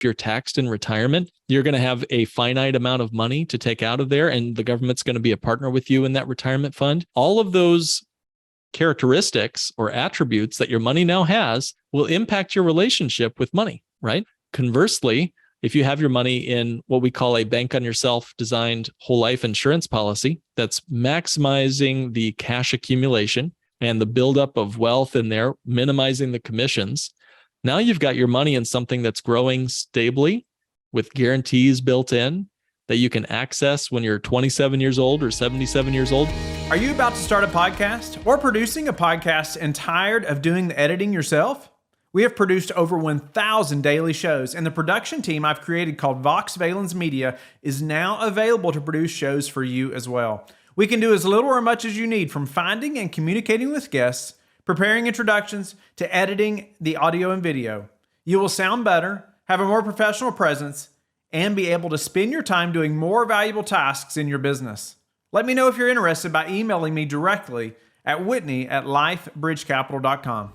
you're taxed in retirement. You're going to have a finite amount of money to take out of there, and the government's going to be a partner with you in that retirement fund. All of those characteristics or attributes that your money now has will impact your relationship with money, right? Conversely, if you have your money in what we call a bank on yourself designed whole life insurance policy that's maximizing the cash accumulation and the buildup of wealth in there, minimizing the commissions, now you've got your money in something that's growing stably with guarantees built in that you can access when you're 27 years old or 77 years old. Are you about to start a podcast or producing a podcast and tired of doing the editing yourself? We have produced over 1,000 daily shows, and the production team I've created called Vox Valens Media is now available to produce shows for you as well. We can do as little or much as you need, from finding and communicating with guests, preparing introductions, to editing the audio and video. You will sound better, have a more professional presence, and be able to spend your time doing more valuable tasks in your business. Let me know if you're interested by emailing me directly at whitney@lifebridgecapital.com.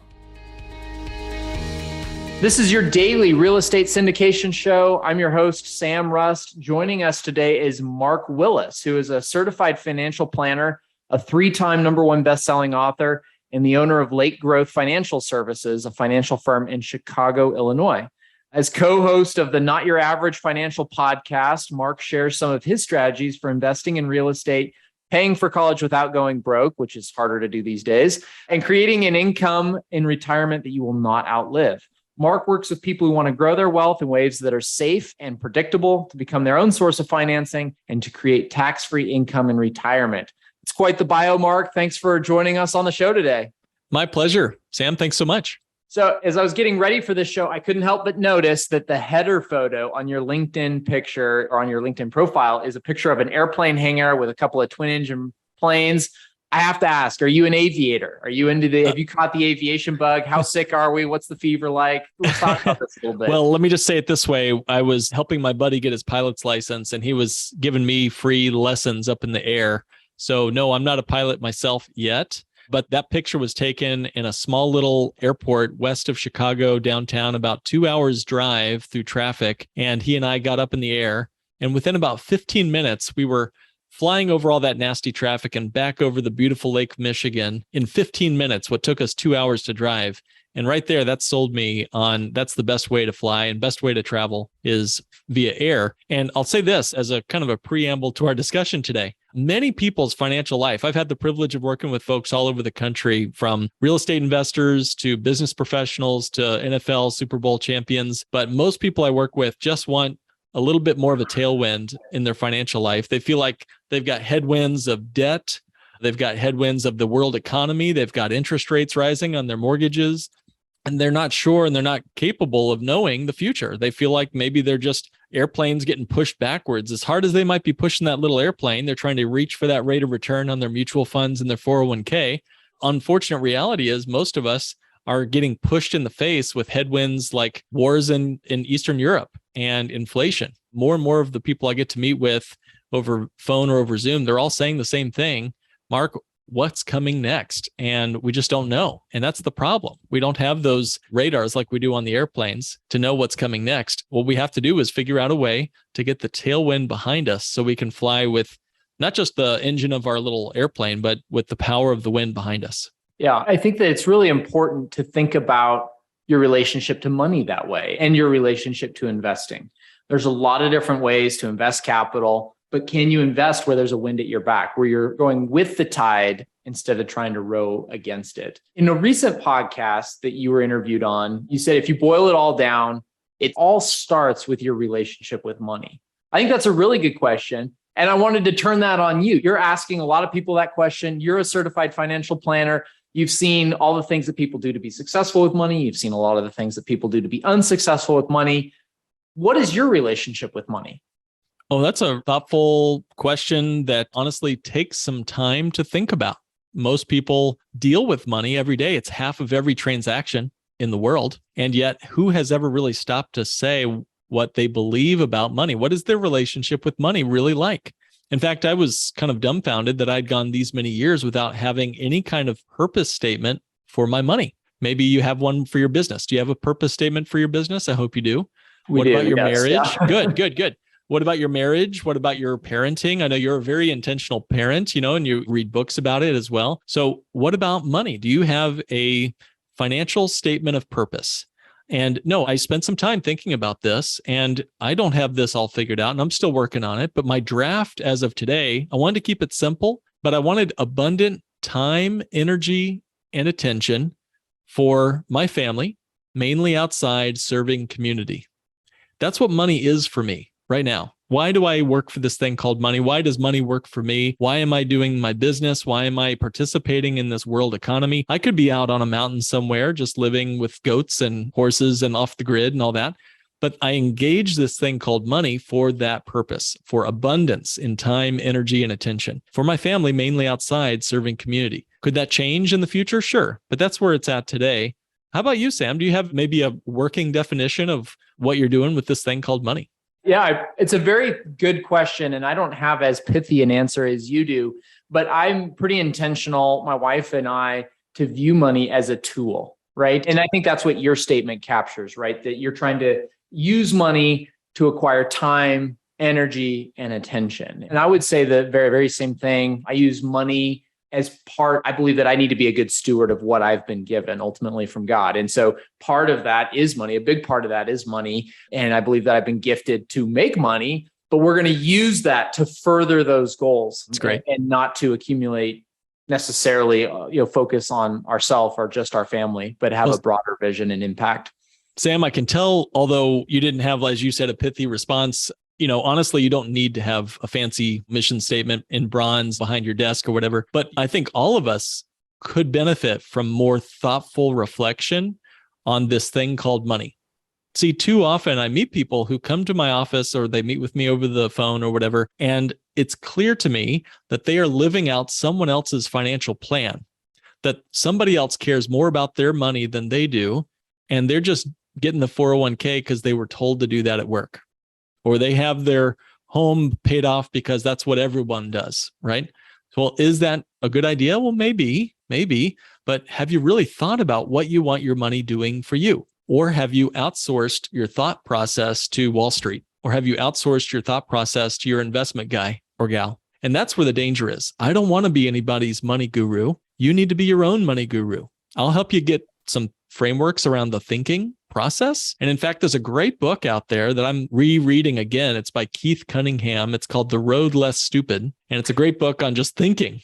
This is your daily real estate syndication show. I'm your host, Sam Rust. Joining us today is Mark Willis, who is a certified financial planner, a 3-time #1 best-selling author, and the owner of Lake Growth Financial Services, a financial firm in Chicago, Illinois. As co-host of the Not Your Average Financial podcast, Mark shares some of his strategies for investing in real estate, paying for college without going broke, which is harder to do these days, and creating an income in retirement that you will not outlive. Mark works with people who want to grow their wealth in ways that are safe and predictable, to become their own source of financing, and to create tax-free income in retirement. It's quite the bio, Mark. Thanks for joining us on the show today. My pleasure. Sam, thanks so much. So as I was getting ready for this show, I couldn't help but notice that the header photo on your LinkedIn picture or on your LinkedIn profile is a picture of an airplane hangar with a couple of twin-engine planes. I have to ask, are you an aviator? Are you have you caught the aviation bug? How sick are we? What's the fever like? Let's talk about this a little bit. Well, let me just say it this way. I was helping my buddy get his pilot's license, and he was giving me free lessons up in the air. So no, I'm not a pilot myself yet, but that picture was taken in a small little airport west of Chicago downtown, about 2 hours drive through traffic. And he and I got up in the air, and within about 15 minutes, we were flying over all that nasty traffic and back over the beautiful Lake Michigan in 15 minutes, what took us 2 hours to drive. And right there, that sold me on that's the best way to fly and best way to travel is via air. And I'll say this as a kind of a preamble to our discussion today. Many people's financial life, I've had the privilege of working with folks all over the country, from real estate investors to business professionals to NFL Super Bowl champions. But most people I work with just want a little bit more of a tailwind in their financial life. They feel like they've got headwinds of debt. They've got headwinds of the world economy. They've got interest rates rising on their mortgages, and they're not sure and they're not capable of knowing the future. They feel like maybe they're just airplanes getting pushed backwards. As hard as they might be pushing that little airplane, they're trying to reach for that rate of return on their mutual funds and their 401k. Unfortunate reality is most of us are getting pushed in the face with headwinds like wars in Eastern Europe and inflation. More and more of the people I get to meet with over phone or over Zoom, they're all saying the same thing. Mark, what's coming next? And we just don't know. And that's the problem. We don't have those radars like we do on the airplanes to know what's coming next. What we have to do is figure out a way to get the tailwind behind us so we can fly with not just the engine of our little airplane, but with the power of the wind behind us. Yeah, I think that it's really important to think about your relationship to money that way and your relationship to investing. There's a lot of different ways to invest capital, but can you invest where there's a wind at your back, where you're going with the tide instead of trying to row against it? In a recent podcast that you were interviewed on, you said if you boil it all down, it all starts with your relationship with money. I think that's a really good question. And I wanted to turn that on you. You're asking a lot of people that question. You're a certified financial planner. You've seen all the things that people do to be successful with money. You've seen a lot of the things that people do to be unsuccessful with money. What is your relationship with money? Oh, that's a thoughtful question that honestly takes some time to think about. Most people deal with money every day. It's half of every transaction in the world. And yet, who has ever really stopped to say what they believe about money? What is their relationship with money really like? In fact, I was kind of dumbfounded that I'd gone these many years without having any kind of purpose statement for my money. Maybe you have one for your business. Do you have a purpose statement for your business? I hope you do. What about your yes, marriage? yeah. Good, good, good. What about your marriage? What about your parenting? I know you're a very intentional parent, and you read books about it as well. So what about money? Do you have a financial statement of purpose? And no, I spent some time thinking about this, and I don't have this all figured out, and I'm still working on it. But my draft as of today, I wanted to keep it simple, but I wanted abundant time, energy, and attention for my family, mainly outside serving community. That's what money is for me right now. Why do I work for this thing called money? Why does money work for me? Why am I doing my business? Why am I participating in this world economy? I could be out on a mountain somewhere, just living with goats and horses and off the grid and all that. But I engage this thing called money for that purpose, for abundance in time, energy, and attention. For my family, mainly outside serving community. Could that change in the future? Sure. But that's where it's at today. How about you, Sam? Do you have maybe a working definition of what you're doing with this thing called money? Yeah, it's a very good question. And I don't have as pithy an answer as you do, but I'm pretty intentional, my wife and I, to view money as a tool, right? And I think that's what your statement captures, right? That you're trying to use money to acquire time, energy, and attention. And I would say the very, very same thing. I use money as part, I believe that I need to be a good steward of what I've been given ultimately from God. And so part of that is money. A big part of that is money. And I believe that I've been gifted to make money, but we're going to use that to further those goals. That's great. And not to accumulate necessarily, focus on ourselves or just our family, but have a broader vision and impact. Sam, I can tell, although you didn't have, as you said, a pithy response, honestly, you don't need to have a fancy mission statement in bronze behind your desk or whatever. But I think all of us could benefit from more thoughtful reflection on this thing called money. See, too often I meet people who come to my office or they meet with me over the phone or whatever, and it's clear to me that they are living out someone else's financial plan, that somebody else cares more about their money than they do, and they're just getting the 401k because they were told to do that at work. Or they have their home paid off because that's what everyone does, right? Well, is that a good idea? Well, maybe, but have you really thought about what you want your money doing for you? Or have you outsourced your thought process to Wall Street? Or have you outsourced your thought process to your investment guy or gal? And that's where the danger is. I don't want to be anybody's money guru. You need to be your own money guru. I'll help you get some frameworks around the thinking process. And in fact, there's a great book out there that I'm rereading again. It's by Keith Cunningham. It's called The Road Less Stupid. And it's a great book on just thinking,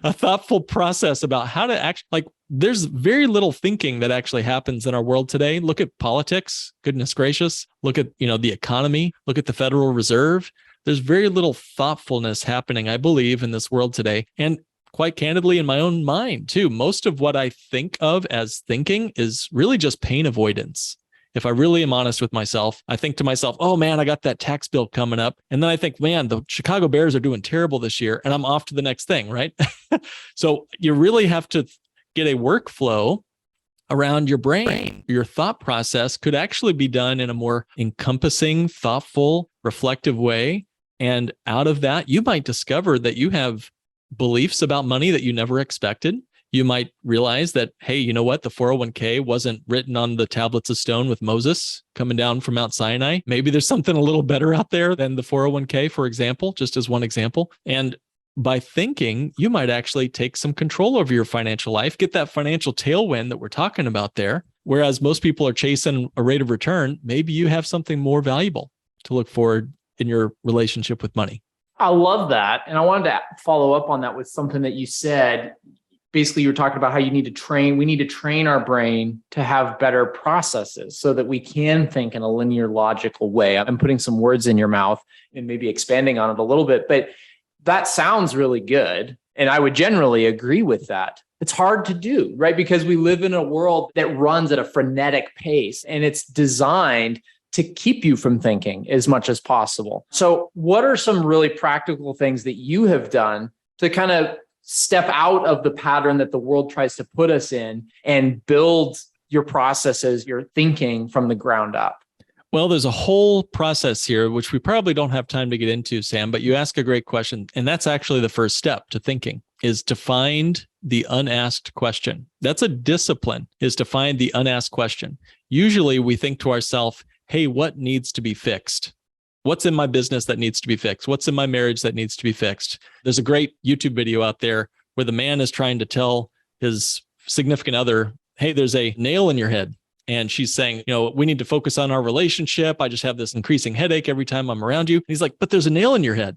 a thoughtful process about how to actually, there's very little thinking that actually happens in our world today. Look at politics, goodness gracious. Look at, the economy, look at the Federal Reserve. There's very little thoughtfulness happening, I believe, in this world today. And quite candidly, in my own mind too, most of what I think of as thinking is really just pain avoidance. If I really am honest with myself, I think to myself, oh man, I got that tax bill coming up. And then I think, man, the Chicago Bears are doing terrible this year, and I'm off to the next thing, right? So you really have to get a workflow around your brain. Your thought process could actually be done in a more encompassing, thoughtful, reflective way. And out of that, you might discover that you have beliefs about money that you never expected. You might realize that, hey, you know what? The 401k wasn't written on the tablets of stone with Moses coming down from Mount Sinai. Maybe there's something a little better out there than the 401k, for example, just as one example. And by thinking, you might actually take some control over your financial life, get that financial tailwind that we're talking about there. Whereas most people are chasing a rate of return, maybe you have something more valuable to look forward in your relationship with money. I love that. And I wanted to follow up on that with something that you said. Basically, you were talking about how we need to train our brain to have better processes so that we can think in a linear, logical way. I'm putting some words in your mouth and maybe expanding on it a little bit, but that sounds really good. And I would generally agree with that. It's hard to do, right? Because we live in a world that runs at a frenetic pace, and it's designed to keep you from thinking as much as possible. So what are some really practical things that you have done to kind of step out of the pattern that the world tries to put us in and build your processes, your thinking from the ground up? Well, there's a whole process here, which we probably don't have time to get into, Sam, but you ask a great question. And that's actually the first step to thinking, is to find the unasked question. That's a discipline, is to find the unasked question. Usually we think to ourselves, hey, what needs to be fixed? What's in my business that needs to be fixed? What's in my marriage that needs to be fixed? There's a great YouTube video out there where the man is trying to tell his significant other, hey, there's a nail in your head. And she's saying, we need to focus on our relationship. I just have this increasing headache every time I'm around you. And he's like, but there's a nail in your head.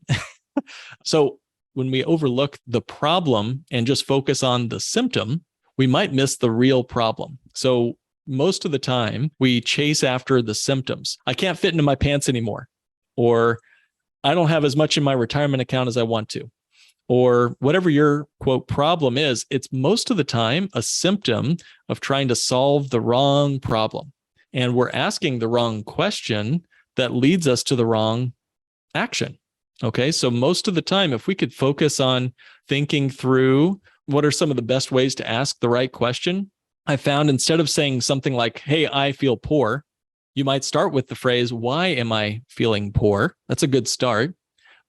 So when we overlook the problem and just focus on the symptom, we might miss the real problem. So most of the time we chase after the symptoms. I can't fit into my pants anymore, or I don't have as much in my retirement account as I want to, or whatever your quote problem is. It's most of the time a symptom of trying to solve the wrong problem. And we're asking the wrong question that leads us to the wrong action. Okay. So most of the time, if we could focus on thinking through what are some of the best ways to ask the right question, I found instead of saying something like, hey, I feel poor, you might start with the phrase, why am I feeling poor? That's a good start.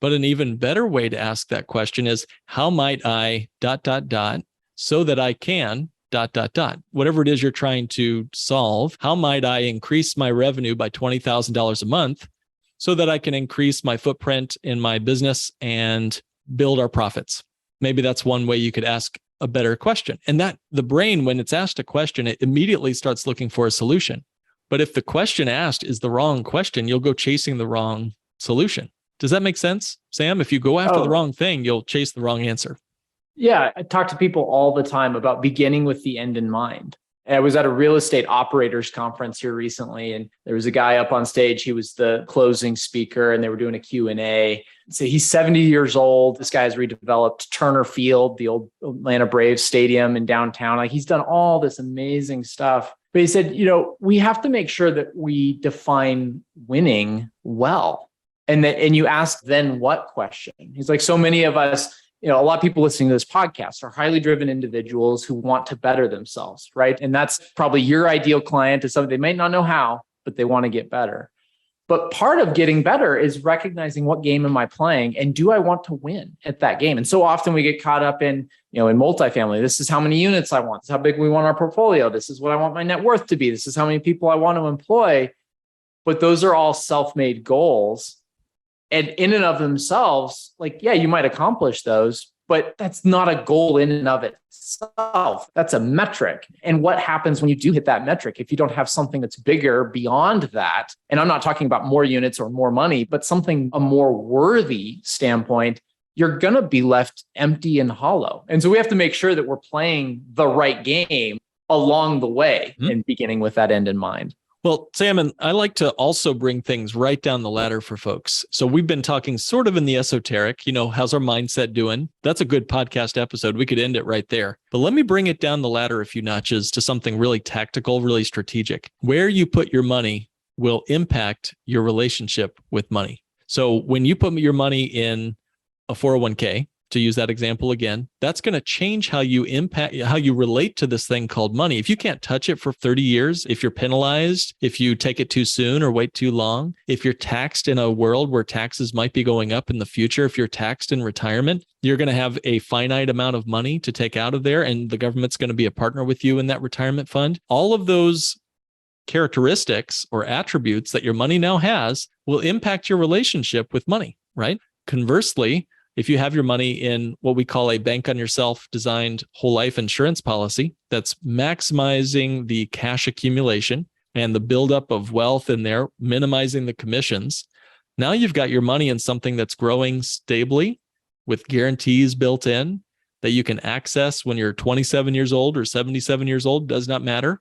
But an even better way to ask that question is, how might I ... so that I can ... whatever it is you're trying to solve, how might I increase my revenue by $20,000 a month so that I can increase my footprint in my business and build our profits? Maybe that's one way you could ask a better question. And that the brain, when it's asked a question, it immediately starts looking for a solution. But if the question asked is the wrong question, you'll go chasing the wrong solution. Does that make sense, Sam? If you go after the wrong thing, you'll chase the wrong answer. Yeah, I talk to people all the time about beginning with the end in mind. I was at a real estate operators conference here recently, and there was a guy up on stage. He was the closing speaker, and they were doing a Q&A. So he's 70 years old. This guy has redeveloped Turner Field, the old Atlanta Braves stadium in downtown. Like, he's done all this amazing stuff. But he said, we have to make sure that we define winning well. And you ask then what question? He's like, so many of us, a lot of people listening to this podcast are highly driven individuals who want to better themselves, right? And that's probably your ideal client, is something they might not know how, but they want to get better. But part of getting better is recognizing, what game am I playing, and do I want to win at that game? And so often we get caught up in multifamily. This is how many units I want. This is how big we want our portfolio. This is what I want my net worth to be. This is how many people I want to employ. But those are all self-made goals. And in and of themselves, you might accomplish those, but that's not a goal in and of itself. That's a metric. And what happens when you do hit that metric? If you don't have something that's bigger beyond that, and I'm not talking about more units or more money, but something, a more worthy standpoint, you're going to be left empty and hollow. And so we have to make sure that we're playing the right game along the way, and beginning with that end in mind. Well, Sam, and I like to also bring things right down the ladder for folks. So we've been talking sort of in the esoteric, how's our mindset doing? That's a good podcast episode. We could end it right there. But let me bring it down the ladder a few notches to something really tactical, really strategic. Where you put your money will impact your relationship with money. So when you put your money in a 401k, to use that example again, that's going to change how you relate to this thing called money. If you can't touch it for 30 years, if you're penalized, if you take it too soon or wait too long, if you're taxed in a world where taxes might be going up in the future, if you're taxed in retirement, you're going to have a finite amount of money to take out of there, and the government's going to be a partner with you in that retirement fund. All of those characteristics or attributes that your money now has will impact your relationship with money, right? Conversely, if you have your money in what we call a bank on yourself designed whole life insurance policy that's maximizing the cash accumulation and the buildup of wealth in there, minimizing the commissions, now you've got your money in something that's growing stably with guarantees built in that you can access when you're 27 years old or 77 years old, does not matter.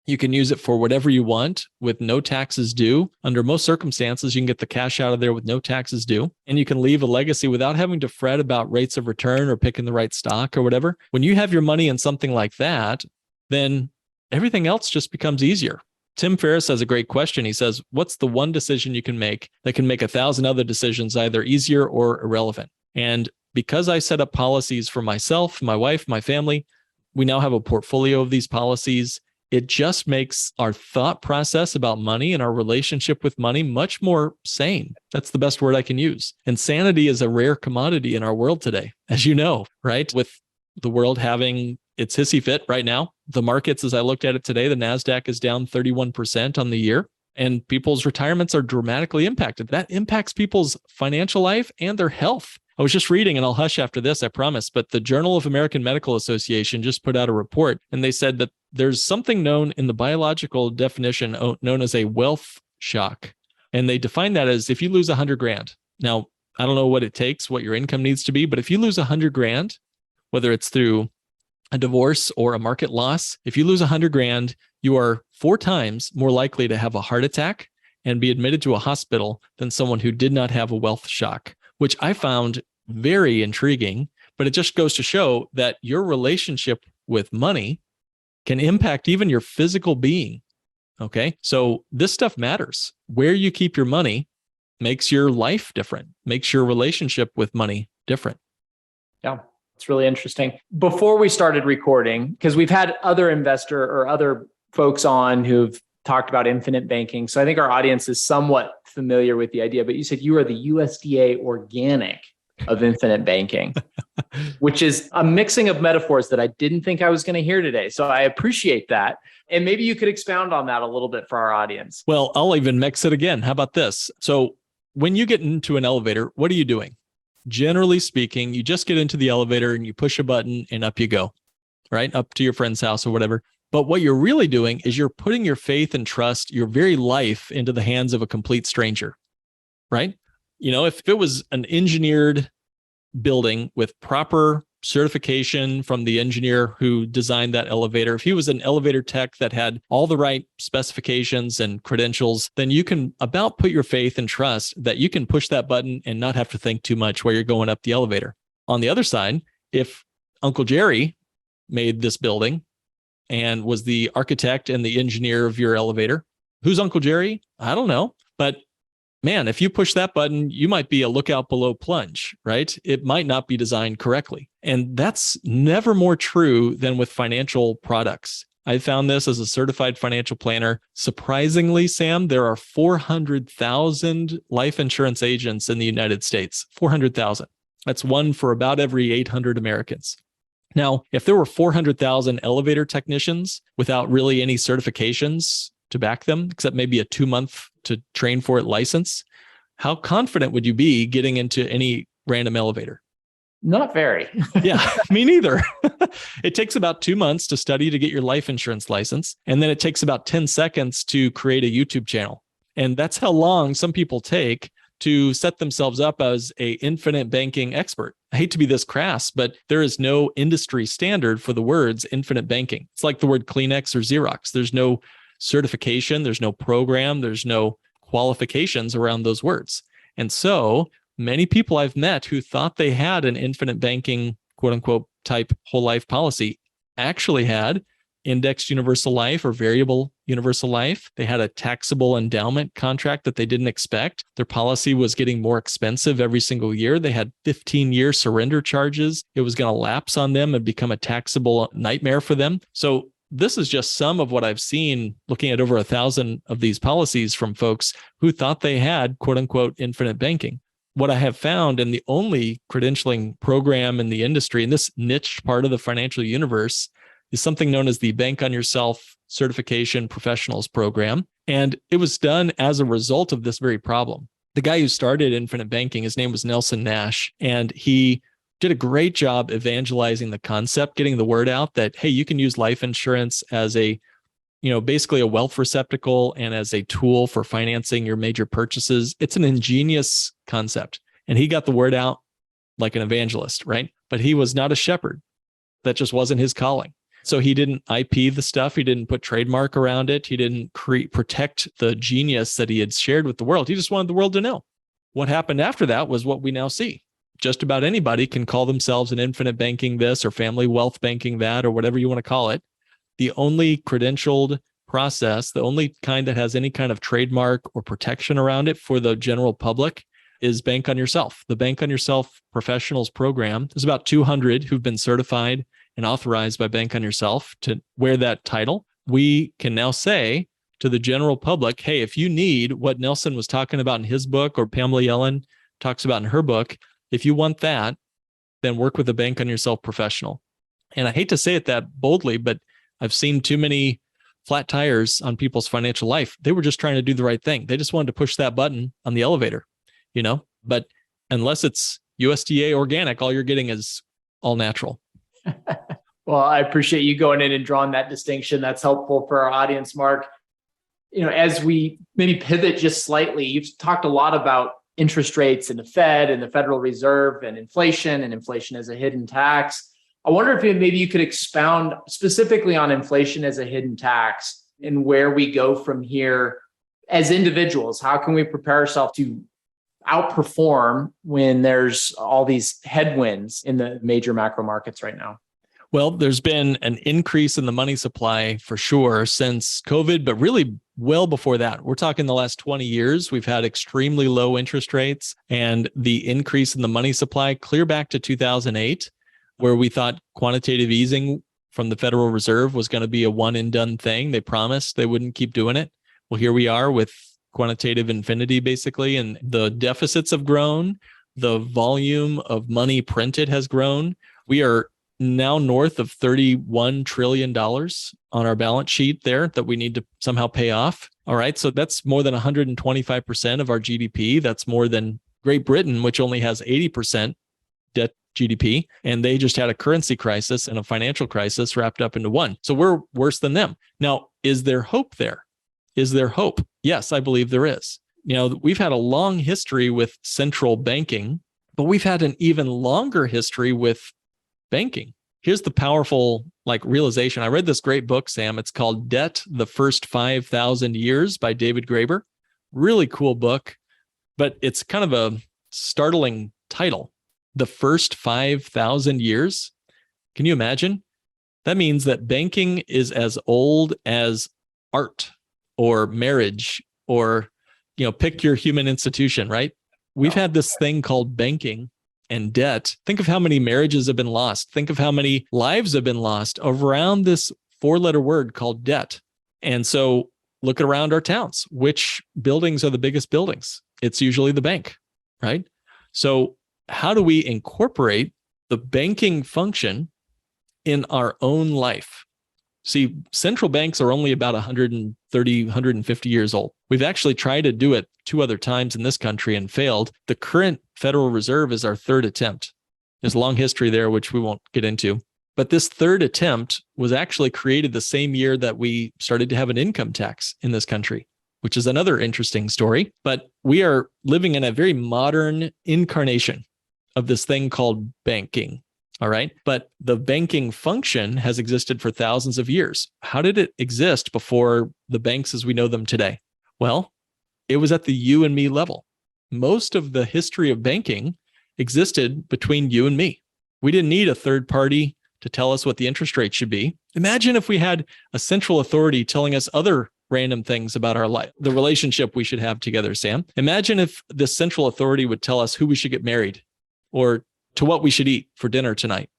You can use it for whatever you want with no taxes due. Under most circumstances, you can get the cash out of there with no taxes due, and you can leave a legacy without having to fret about rates of return or picking the right stock or whatever. When you have your money in something like that, then everything else just becomes easier. Tim Ferriss has a great question. He says, what's the one decision you can make that can make 1,000 other decisions either easier or irrelevant? And because I set up policies for myself, my wife, my family, we now have a portfolio of these policies. It just makes our thought process about money and our relationship with money much more sane. That's the best word I can use. And sanity is a rare commodity in our world today, as you know, right? With the world having its hissy fit right now. The markets, as I looked at it today, the NASDAQ is down 31% on the year. and people's retirements are dramatically impacted. That impacts people's financial life and their health. I was just reading, and I'll hush after this, I promise, but the Journal of American Medical Association just put out a report, and they said that there's something known in the biological definition known as a wealth shock. And they define that as if you lose 100 grand. Now, I don't know what it takes, what your income needs to be, but if you lose 100 grand, whether it's through a divorce or a market loss, if you lose 100 grand, you are 4 times more likely to have a heart attack and be admitted to a hospital than someone who did not have a wealth shock, which I found very intriguing. But it just goes to show that your relationship with money can impact even your physical being. Okay. So this stuff matters. Where you keep your money makes your life different, makes your relationship with money different. Yeah. It's really interesting. Before we started recording, because we've had other investor or other folks on who've talked about infinite banking. So I think our audience is somewhat familiar with the idea, but you said you are the USDA organic of infinite banking, which is a mixing of metaphors that I didn't think I was going to hear today. So I appreciate that. And maybe you could expound on that a little bit for our audience. Well, I'll even mix it again. How about this? So when you get into an elevator, what are you doing? Generally speaking, you just get into the elevator and you push a button and up you go, right? Up to your friend's house or whatever. But what you're really doing is you're putting your faith and trust, your very life, into the hands of a complete stranger, right? You know, if it was an engineered building with proper certification from the engineer who designed that elevator, if he was an elevator tech that had all the right specifications and credentials, then you can about put your faith and trust that you can push that button and not have to think too much while you're going up the elevator. On the other side, if Uncle Jerry made this building and was the architect and the engineer of your elevator, who's Uncle Jerry? I don't know. But man, if you push that button, you might be a lookout below plunge, right? It might not be designed correctly. And that's never more true than with financial products. I found this as a certified financial planner. Surprisingly, Sam, there are 400,000 life insurance agents in the United States. 400,000. That's one for about every 800 Americans. Now, if there were 400,000 elevator technicians without really any certifications to back them, except maybe a 2-month to train for it license, how confident would you be getting into any random elevator? Not very. Yeah, me neither. It takes about 2 months to study to get your life insurance license. And then it takes about 10 seconds to create a YouTube channel. And that's how long some people take to set themselves up as a infinite banking expert. I hate to be this crass, but there is no industry standard for the words infinite banking. It's like the word Kleenex or Xerox. There's no certification, there's no program, there's no qualifications around those words. And so many people I've met who thought they had an infinite banking, quote unquote, type whole life policy actually had indexed universal life or variable universal life. They had a taxable endowment contract that they didn't expect. Their policy was getting more expensive every single year. They had 15-year surrender charges. It was going to lapse on them and become a taxable nightmare for them. So this is just some of what I've seen looking at over 1,000 of these policies from folks who thought they had, quote unquote, infinite banking. What I have found, and the only credentialing program in the industry, in this niche part of the financial universe, is something known as the Bank on Yourself Certification Professionals Program. And it was done as a result of this very problem. The guy who started infinite banking, his name was Nelson Nash, and he did a great job evangelizing the concept, getting the word out that, hey, you can use life insurance as a, basically a wealth receptacle and as a tool for financing your major purchases. It's an ingenious concept. And he got the word out like an evangelist, right? But he was not a shepherd. That just wasn't his calling. So he didn't IP the stuff. He didn't put trademark around it. He didn't protect the genius that he had shared with the world. He just wanted the world to know. What happened after that was what we now see. Just about anybody can call themselves an infinite banking this or family wealth banking that or whatever you want to call it. The only credentialed process, the only kind that has any kind of trademark or protection around it for the general public is Bank on Yourself. The Bank on Yourself Professionals Program. There's about 200 who've been certified and authorized by Bank on Yourself to wear that title. We can now say to the general public, hey, if you need what Nelson was talking about in his book or Pamela Yellen talks about in her book, if you want that, then work with a Bank on Yourself professional. And I hate to say it that boldly, but I've seen too many flat tires on people's financial life. They were just trying to do the right thing. They just wanted to push that button on the elevator, but unless it's USDA organic, all you're getting is all natural. Well, I appreciate you going in and drawing that distinction. That's helpful for our audience, Mark. As we maybe pivot just slightly, you've talked a lot about interest rates and the Fed and the Federal Reserve and inflation as a hidden tax. I wonder if maybe you could expound specifically on inflation as a hidden tax and where we go from here as individuals. How can we prepare ourselves to outperform when there's all these headwinds in the major macro markets right now? Well, there's been an increase in the money supply for sure since COVID, but really well before that. We're talking the last 20 years, we've had extremely low interest rates, and the increase in the money supply clear back to 2008, where we thought quantitative easing from the Federal Reserve was going to be a one and done thing. They promised they wouldn't keep doing it. Well, here we are with quantitative infinity, basically, and the deficits have grown. The volume of money printed has grown. We are now north of $31 trillion on our balance sheet there that we need to somehow pay off. All right. So that's more than 125% of our GDP. That's more than Great Britain, which only has 80% debt GDP. And they just had a currency crisis and a financial crisis wrapped up into one. So we're worse than them. Now, is there hope there? Is there hope? Yes, I believe there is. We've had a long history with central banking, but we've had an even longer history with banking. Here's the powerful realization. I read this great book, Sam. It's called Debt: The First 5,000 Years by David Graeber. Really cool book, but it's kind of a startling title. The first 5,000 years. Can you imagine? That means that banking is as old as art or marriage or, pick your human institution, right? We've had this thing called banking and debt. Think of how many marriages have been lost. Think of how many lives have been lost around this 4-letter word called debt. And so look around our towns. Which buildings are the biggest buildings? It's usually the bank, right? So how do we incorporate the banking function in our own life? See, central banks are only about 130, 150 years old. We've actually tried to do it 2 other times in this country and failed. The current Federal Reserve is our 3rd attempt. There's a long history there, which we won't get into. But this 3rd attempt was actually created the same year that we started to have an income tax in this country, which is another interesting story. But we are living in a very modern incarnation of this thing called banking. All right. But the banking function has existed for thousands of years. How did it exist before the banks as we know them today? Well, it was at the you and me level. Most of the history of banking existed between you and me. We didn't need a third party to tell us what the interest rate should be. Imagine if we had a central authority telling us other random things about our life, the relationship we should have together, Sam. Imagine if this central authority would tell us who we should get married or to what we should eat for dinner tonight.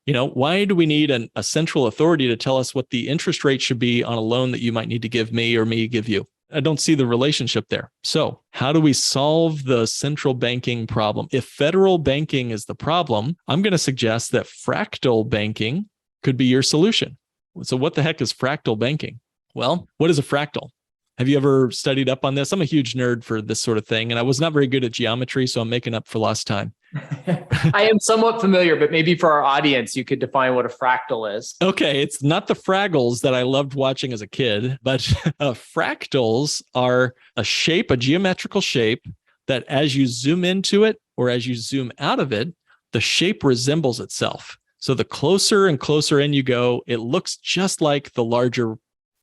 Why do we need a central authority to tell us what the interest rate should be on a loan that you might need to give me or me give you? I don't see the relationship there. So how do we solve the central banking problem? If federal banking is the problem, I'm going to suggest that fractal banking could be your solution. So what the heck is fractal banking? Well, what is a fractal? Have you ever studied up on this? I'm a huge nerd for this sort of thing, and I was not very good at geometry, so I'm making up for lost time. I am somewhat familiar, but maybe for our audience, you could define what a fractal is. Okay, it's not the Fraggles that I loved watching as a kid, but fractals are a shape, a geometrical shape that as you zoom into it or as you zoom out of it, the shape resembles itself. So the closer and closer in you go, it looks just like the larger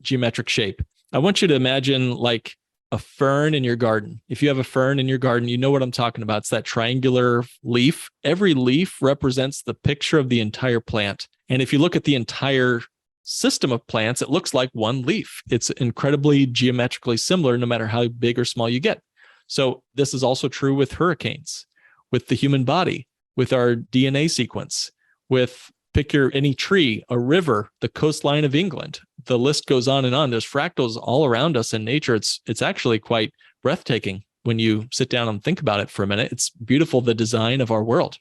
geometric shape. I want you to imagine like a fern in your garden. If you have a fern in your garden, you know what I'm talking about. It's that triangular leaf. Every leaf represents the picture of the entire plant. And if you look at the entire system of plants, it looks like one leaf. It's incredibly geometrically similar no matter how big or small you get. So this is also true with hurricanes, with the human body, with our DNA sequence, with pick any tree, a river, the coastline of England. The list goes on and on. There's fractals all around us in nature. It's actually quite breathtaking when you sit down and think about it for a minute. It's beautiful, the design of our world.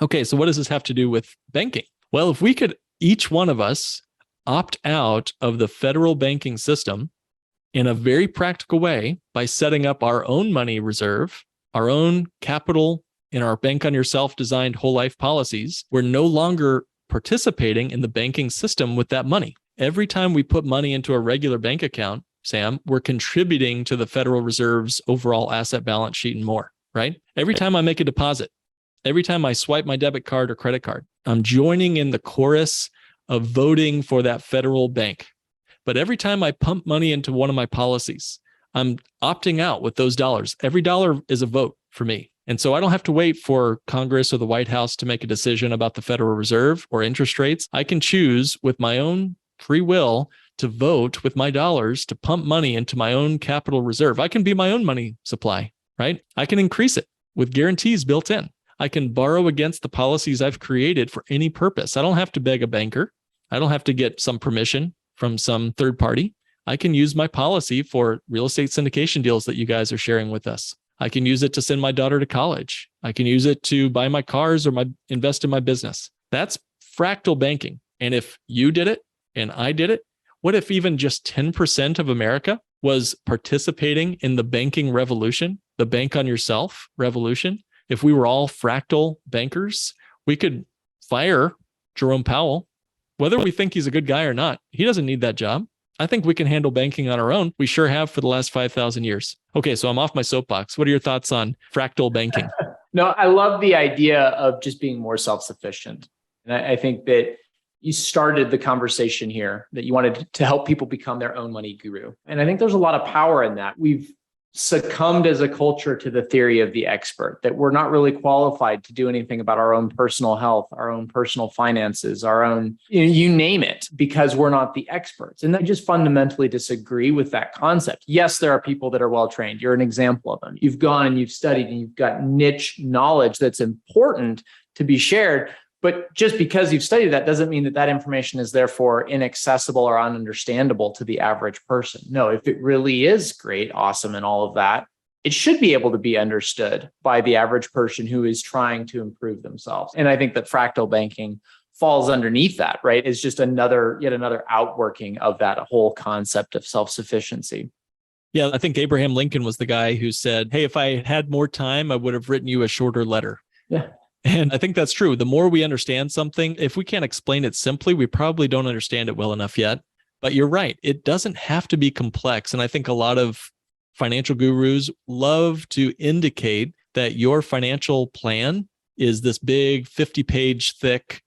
Okay, so what does this have to do with banking? Well, if we could, each one of us, opt out of the federal banking system in a very practical way by setting up our own money reserve, our own capital in our bank on yourself designed whole life policies. We're no longer participating in the banking system with that money. Every time we put money into a regular bank account, Sam, we're contributing to the Federal Reserve's overall asset balance sheet and more, right? Every time I make a deposit, every time I swipe my debit card or credit card, I'm joining in the chorus of voting for that federal bank. But every time I pump money into one of my policies, I'm opting out with those dollars. Every dollar is a vote for me. And so I don't have to wait for Congress or the White House to make a decision about the Federal Reserve or interest rates. I can choose with my own free will to vote with my dollars to pump money into my own capital reserve. I can be my own money supply, right? I can increase it with guarantees built in. I can borrow against the policies I've created for any purpose. I don't have to beg a banker. I don't have to get some permission from some third party. I can use my policy for real estate syndication deals that you guys are sharing with us. I can use it to send my daughter to college. I can use it to buy my cars or invest in my business. That's fractal banking. And if you did it and I did it, what if even just 10% of America was participating in the banking revolution, the bank on yourself revolution? If we were all fractal bankers, we could fire Jerome Powell, whether we think he's a good guy or not. He doesn't need that job. I think we can handle banking on our own. We sure have for the last 5,000 years. Okay, so I'm off my soapbox. What are your thoughts on fractal banking? No, I love the idea of just being more self-sufficient. And I think that you started the conversation here that you wanted to help people become their own money guru. And I think there's a lot of power in that. We've succumbed as a culture to the theory of the expert, that we're not really qualified to do anything about our own personal health, our own personal finances, our own, you name it, because we're not the experts. And I just fundamentally disagree with that concept. Yes, there are people that are well-trained. You're an example of them. You've gone and you've studied and you've got niche knowledge that's important to be shared. But just because you've studied that doesn't mean that that information is therefore inaccessible or ununderstandable to the average person. No, if it really is great, awesome, and all of that, it should be able to be understood by the average person who is trying to improve themselves. And I think that fractal banking falls underneath that, right? It's just yet another outworking of that whole concept of self-sufficiency. Yeah, I think Abraham Lincoln was the guy who said, hey, if I had more time, I would have written you a shorter letter. Yeah. And I think that's true. The more we understand something, if we can't explain it simply, we probably don't understand it well enough yet. But you're right. It doesn't have to be complex. And I think a lot of financial gurus love to indicate that your financial plan is this big 50-page thick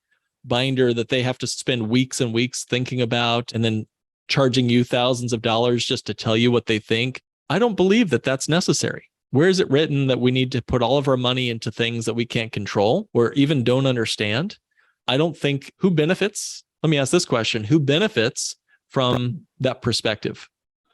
binder that they have to spend weeks and weeks thinking about and then charging you thousands of dollars just to tell you what they think. I don't believe that that's necessary. Where is it written that we need to put all of our money into things that we can't control or even don't understand? I don't think who benefits. Let me ask this question. Who benefits from that perspective?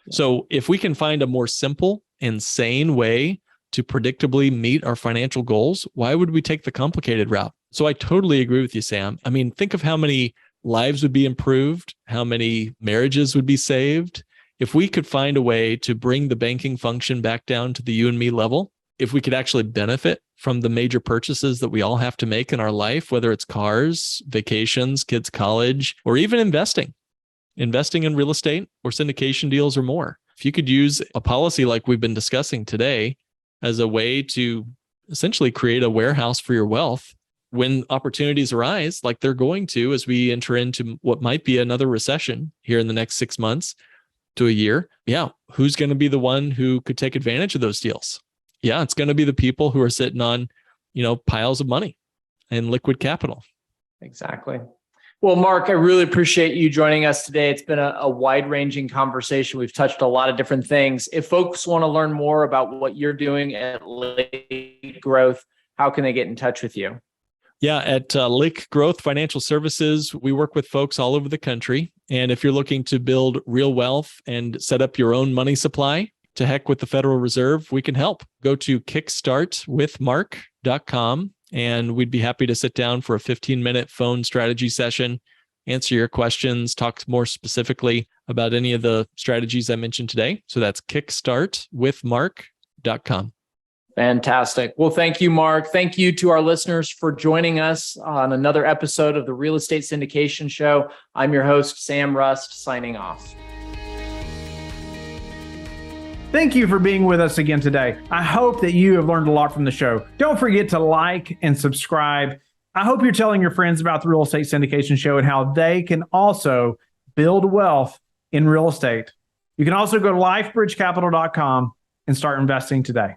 So if we can find a more simple and sane way to predictably meet our financial goals, why would we take the complicated route? So I totally agree with you, Sam. I mean, think of how many lives would be improved, how many marriages would be saved. If we could find a way to bring the banking function back down to the you and me level, if we could actually benefit from the major purchases that we all have to make in our life, whether it's cars, vacations, kids' college, or even investing in real estate or syndication deals or more. If you could use a policy like we've been discussing today as a way to essentially create a warehouse for your wealth, when opportunities arise, like they're going to as we enter into what might be another recession here in the next 6 months, to a year, who's going to be the one who could take advantage of those deals? Yeah, it's going to be the people who are sitting on, piles of money and liquid capital. Exactly. Well, Mark, I really appreciate you joining us today. It's been a wide-ranging conversation. We've touched a lot of different things. If folks want to learn more about what you're doing at Lake Growth, how can they get in touch with you? Yeah, at Lake Growth Financial Services, we work with folks all over the country. And if you're looking to build real wealth and set up your own money supply, to heck with the Federal Reserve, we can help. Go to kickstartwithmark.com, and we'd be happy to sit down for a 15-minute phone strategy session, answer your questions, talk more specifically about any of the strategies I mentioned today. So that's kickstartwithmark.com. Fantastic. Well, thank you, Mark. Thank you to our listeners for joining us on another episode of the Real Estate Syndication Show. I'm your host, Sam Rust, signing off. Thank you for being with us again today. I hope that you have learned a lot from the show. Don't forget to like and subscribe. I hope you're telling your friends about the Real Estate Syndication Show and how they can also build wealth in real estate. You can also go to lifebridgecapital.com and start investing today.